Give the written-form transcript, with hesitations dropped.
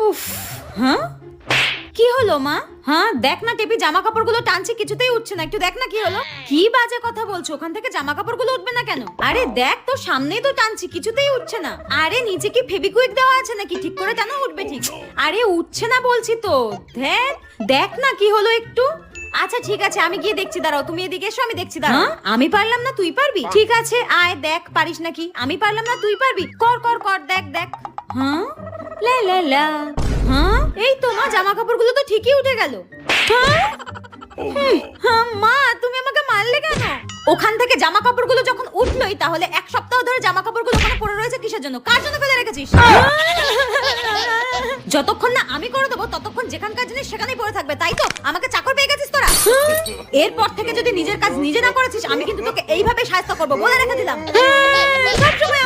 উফ, হ্যাঁ কি হলো মা? হ্যাঁ দেখ না টেপি জামা কাপড়গুলো টানছে, কিছুতেই উঠছে না। একটু দেখ না কি হলো। কি বাজে কথা বলছো, ওখান থেকে জামা কাপড়গুলো উঠবে না কেন? আরে দেখ তো, সামনেই তো টানছি, কিছুতেই উঠছে না। আরে নিচে কি ফেবিকুইক দেওয়া আছে নাকি? ঠিক করে টানো, উঠবে ঠিক। আরে উঠছে না বলছি তো। দেখ দেখ না কি হলো একটু। আচ্ছা ঠিক আছে, আমি গিয়ে দেখছি, দাঁড়াও। তুমি এদিকে এসো, আমি দেখছি, দাঁড়াও। আমি পারলাম না, তুই পারবি? ঠিক আছে আয়, দেখ পারিস নাকি। আমি পারলাম না, তুই পারবি। কর কর কর, দেখ দেখ। হ্যাঁ লা লা লা। হ্যাঁ এই তো মা, জামা কাপড়গুলো তো ঠিকই উঠে গেল। হ্যাঁ মা, তুমি আমাকে মারলে কেন? ওখান থেকে জামা কাপড়গুলো যখন উঠলোই, তাহলে এক সপ্তাহ ধরে জামা কাপড়গুলো ওখানে পড়ে রয়েছে কিসের জন্য? কার জন্য ফেলে রেখেছিস? যতক্ষণ না আমি করে দেবো ততক্ষণ যেখানকার জিনিস সেখানেই পড়ে থাকবে, তাই তো? আমাকে চাকর পেয়ে গেছিস তোরা। এরপর থেকে যদি নিজের কাজ নিজে না করেছিস, আমি কিন্তু তোকে এইভাবে শায়েস্তা করবো, বলে রেখে দিলাম। সবসময়